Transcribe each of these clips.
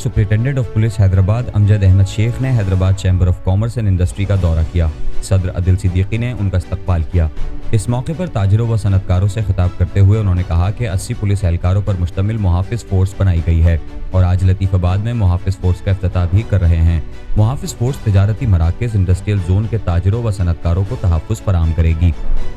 Superintendent of police Hyderabad Amjad Ahmed Sheikh ने Hyderabad chamber of commerce and industry का दौरा किया। सदर अदिल सिद्दीकी ने उनका इस्तकबाल किया। इस मौके पर ताजिरों व सनतकारों से खिताब करते हुए उन्होंने कहा कि 80 पुलिस एहलकारों पर मुश्तमिल मुहाफिज फोर्स बनाई गई है और आज लतीफ़ाबाद में मुहाफिज फोर्स का इफ्तिताह भी कर रहे हैं। मुहाफिज फोर्स तिजारती मराकज़ इंडस्ट्रियल जोन के ताजिरों व सनतकारों को तहफ़्फ़ुज़ फराहम करेगी।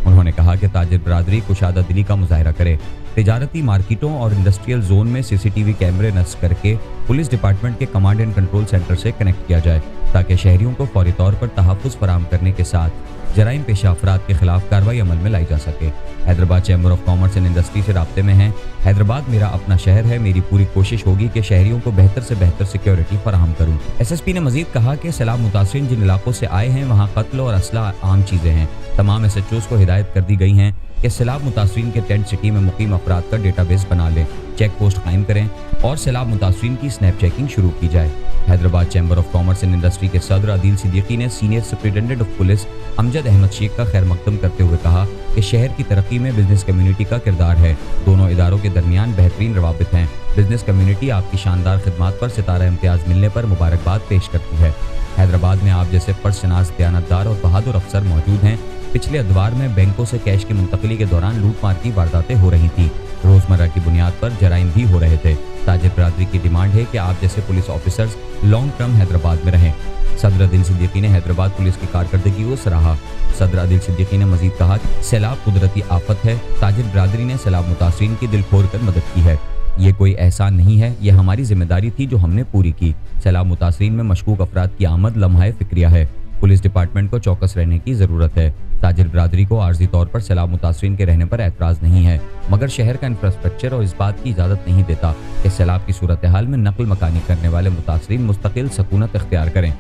उन्होंने कहा कि ताजिर बरादरी कुशादा दिली का मुजाहरा करे, तिजारती मार्केटों और इंडस्ट्रियल जोन में CCTV कैमरे नस्ब करके पुलिस डिपार्टमेंट के कमांड एंड कंट्रोल सेंटर से कनेक्ट किया जाए ताकि शहरियों को फौरी तौर पर तहफ़्फ़ुज़ फराहम करने के साथ जराइम पेशा अफराद के खिलाफ कार्रवाई अमल में लाई जा सके। Hyderabad chamber of commerce and industry से राब्ते में हैं। हैदराबाद मेरा अपना शहर है, मेरी पूरी कोशिश होगी कि शहरियों को बेहतर से बेहतर सिक्योरिटी फराहम करूं। SSP ने मजीद कहा कि सैलाब मुतासरीन जिन इलाकों से आए हैं वहां कत्ल और असला आम चीज़ें हैं। तमाम SHOs को हिदायत कर दी गई हैं कि सैलाब मुतासरीन के टेंट सिटी में मुकीम अफराद का डेटाबेस बना लें, चेक पोस्ट कायम करें और सैलाब मुतासरीन की स्नैप चेकिंग शुरू की जाए। Hyderabad chamber of commerce and industry के सदर अदील सिद्दीकी ने senior superintendent of police Amjad Ahmed Sheikh का खैर मकदम करते हुए कहा कि शहर की तरक्की में बिजनेस कम्युनिटी का किरदार है। दोनों इदारों के दरमियान बेहतरीन रवाबित हैं। बिजनेस कम्युनिटी आपकी शानदार खिदमात पर सितारा इम्तियाज़ मिलने पर मुबारकबाद पेश करती है। हैदराबाद में आप जैसे फर्शनास, दयानतदार और बहादुर अफसर मौजूद हैं। पिछले अदवार में बैंकों से कैश की मुंतकली के दौरान लूटमार की वारदातें हो रही थी। रोजमर्रा की बुनियाद पर जराइम भी हो रहे थे। ताजिर बरादरी की डिमांड है कि आप जैसे police officers long term Hyderabad में रहें। सदर अदिल सिद्दीकी ने हैदराबाद पुलिस की कारकर्दगी को सराहा। सदर अदिल सिद्दीकी ने मजीद कहा कि सैलाब कुदरती आफत है। ताजिर बरादरी ने सैलाब मुतासरीन की दिल खोल कर मदद की है। ये कोई एहसान नहीं है, ये हमारी जिम्मेदारी थी जो हमने पूरी की। सैलाब मुतासरीन में मशकूक अफराद की आमद लम्हा फिक्रिया है। पुलिस डिपार्टमेंट को चौकस रहने की ज़रूरत है। ताजिर बरादरी को आर्जी तौर पर सैलाब मुतासरीन के रहने पर एतराज़ नहीं है, मगर शहर का इंफ्रास्ट्रक्चर और इस बात की इजाज़त नहीं देता कि सैलाब की सूरत हाल में नकल मकानी करने वाले मुतासरीन मुस्तकिल सकूनत इख्तियार करें।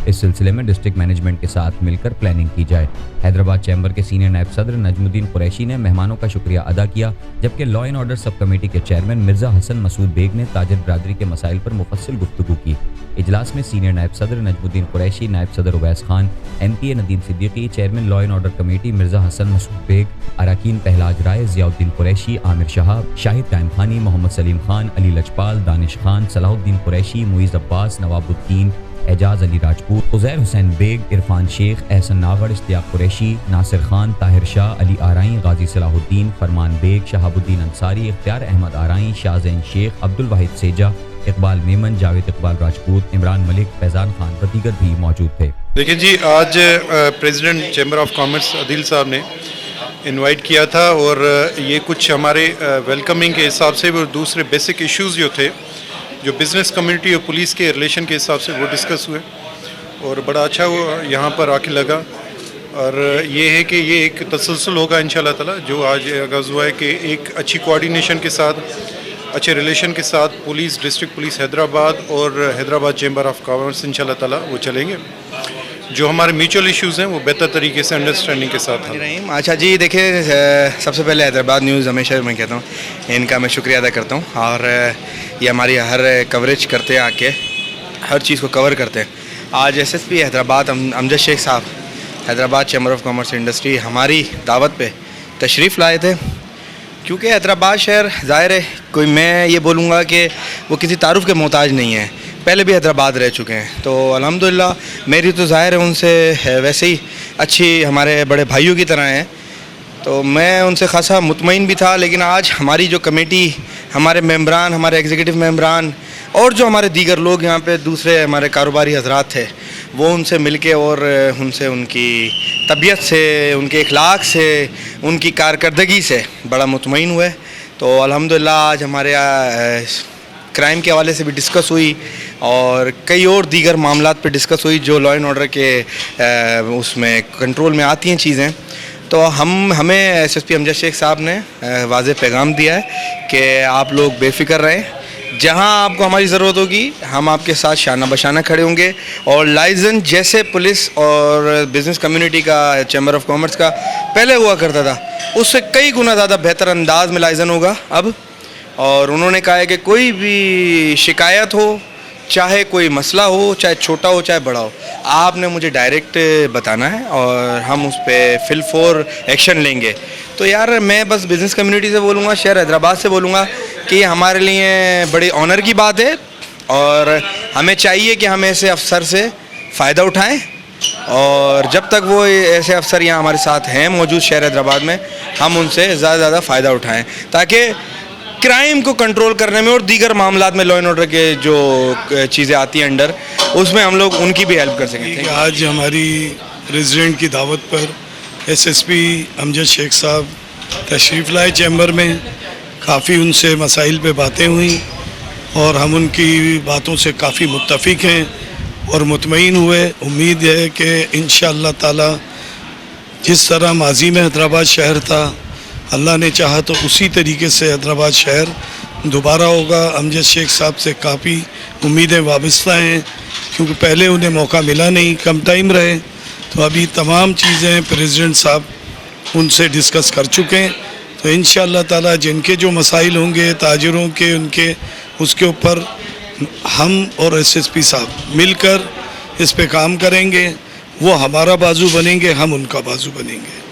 इस सिलसिले में डिस्ट्रिक्ट मैनेजमेंट के साथ मिलकर प्लानिंग की जाए। हैदराबाद चैम्बर के सीनियर नायब सदर नजमुद्दीन कुरैशी ने मेहमानों का शुक्रिया अदा किया, जबकि law and order sub committee के चेयरमैन मिर्जा हसन मसूद बेग ने ताजिर बरादरी के मसाइल पर मुफस्सिल गुफ्तगू की। इजलास में सीनियर नायब सदर नजमुद्दीन कुरैशी, नायब सदर Uvais Khan, MPA Nadeem Siddiqui, chairman law and order committee Mirza Hasan Masood Baig, अरकान पहलाज राय, ज़ियाउद्दीन कुरैशी, आमिर शहाब, शाहिद टाइम खानी, मोहम्मद सलीम खान, अली लजपाल, दानिश खान, सलाहुद्दीन कुरैशी, मुइज़ अब्बास, नवाबुद्दीन, एजाज अली राजपूत, उज़ैर हुसैन बेग, इरफान शेख, एहसन नागड़, इश्तियाक कुरैशी, नासिर खान, ताहिर शाह, अली आराई, गाजी सलाहुद्दीन, फरमान बेग, शहाबुद्दीन अंसारी, इख्तियार अहमद आराई, शाहजैन शेख, अब्दुल वाहिद सेजा, इकबाल मेमन, जावेद इकबाल राजपूत, इमरान मलिक, फैज़ान खान व दीगर भी मौजूद थे। देखिए जी, आज president chamber of commerce Adil साहब ने इनवाइट किया था और ये कुछ हमारे वेलकमिंग के हिसाब से वो दूसरे बेसिक इश्यूज़ जो थे जो बिज़नेस कम्युनिटी और पुलिस के रिलेशन के हिसाब से वो डिस्कस हुए और बड़ा अच्छा वो यहाँ पर आके लगा। और ये है कि ये एक तसलसल होगा इंशाल्लाह ताला, जो आज आगाज़ हुआ है कि एक अच्छी कोऑर्डिनेशन के साथ, अच्छे रिलेशन के साथ पुलिस, डिस्ट्रिक्ट पुलिस हैदराबाद और हैदराबाद चैम्बर ऑफ कॉमर्स इंशाल्लाह ताला वो चलेंगे। जो हमारे म्यूचुअल इश्यूज़ हैं वो बेहतर तरीके से अंडरस्टैंडिंग के साथ हैं। अच्छा जी, देखिए सबसे पहले हैदराबाद न्यूज़ हमेशा मैं कहता हूँ इनका मैं शुक्रिया अदा करता हूँ और ये हमारी हर कवरेज करते हैं, आके हर चीज़ को कवर करते हैं। आज SSP हैदराबाद अमजद शेख साहब Hyderabad chamber of commerce industry हमारी दावत पे तशरीफ़ लाए थे, क्योंकि हैदराबाद शहर ज़ाहिर है कोई मैं ये बोलूँगा कि वो किसी तारुफ के मोहताज नहीं है, पहले भी हैदराबाद रह चुके हैं। तो अल्हम्दुलिल्लाह मेरी तो ज़ाहिर है उनसे वैसे ही अच्छी हमारे बड़े भाइयों की तरह हैं, तो मैं उनसे खासा मुतमईन भी था। लेकिन आज हमारी जो कमेटी, हमारे मेंबरान, हमारे एग्जीक्यूटिव मेंबरान और जो हमारे दीगर लोग यहाँ पे दूसरे हमारे कारोबारी हजरात थे, वो उनसे मिलके और उनसे उनकी तबीयत से, उनके इखलाक से, उनकी कारकर्दगी से बड़ा मुतमईन हुए। तो अल्हम्दुलिल्लाह आज हमारे क्राइम के हवाले से भी डिस्कस हुई और कई और दीगर मामलात पे डिस्कस हुई जो लॉ एंड ऑर्डर के उसमें कंट्रोल में आती हैं चीज़ें। तो हमें SSP अमजद शेख साहब ने वाज़ेह पैगाम दिया है कि आप लोग बेफ़िक्र रहें, जहां आपको हमारी ज़रूरत होगी हम आपके साथ शाना बशाना खड़े होंगे। और लाइजन जैसे पुलिस और बिज़नेस कम्युनिटी का, चैम्बर ऑफ कॉमर्स का पहले हुआ करता था, उससे कई गुना ज़्यादा बेहतर अंदाज में लाइजन होगा अब। और उन्होंने कहा है कि कोई भी शिकायत हो, चाहे कोई मसला हो, चाहे छोटा हो चाहे बड़ा हो, आपने मुझे डायरेक्ट बताना है और हम उस पर फिल एक्शन लेंगे। तो यार मैं बस बिज़नेस कम्युनिटी से बोलूँगा, शहर हैदराबाद से बोलूँगा कि हमारे लिए बड़ी ऑनर की बात है اور ہمیں چاہیے کہ ہم ایسے افسر سے فائدہ اٹھائیں، اور جب تک وہ ایسے افسر یہاں ہمارے ساتھ ہیں موجود شہر حیدرآباد میں، ہم ان سے زیادہ سے زیادہ فائدہ اٹھائیں تاکہ کرائم کو کنٹرول کرنے میں اور دیگر معاملات میں لا اینڈ آرڈر کے جو چیزیں آتی ہیں انڈر، اس میں ہم لوگ ان کی بھی ہیلپ کر سکیں۔ کہ آج ہماری پریزیڈنٹ کی دعوت پر ایس ایس پی امجد شیخ صاحب تشریف لائے چیمبر میں، کافی ان سے مسائل پہ باتیں ہوئیں اور ہم ان کی باتوں سے کافی متفق ہیں اور مطمئن ہوئے۔ امید ہے کہ انشاءاللہ تعالی جس طرح ماضی میں حیدرآباد شہر تھا، اللہ نے چاہا تو اسی طریقے سے حیدرآباد شہر دوبارہ ہوگا۔ امجد شیخ صاحب سے کافی امیدیں وابستہ ہیں کیونکہ پہلے انہیں موقع ملا نہیں، کم ٹائم رہے، تو ابھی تمام چیزیں پریزیڈنٹ صاحب ان سے ڈسکس کر چکے ہیں، تو انشاءاللہ تعالی جن کے جو مسائل ہوں گے تاجروں کے، ان کے اس کے اوپر ہم اور ایس ایس پی صاحب مل کر اس پہ کام کریں گے۔ وہ ہمارا بازو بنیں گے، ہم ان کا بازو بنیں گے۔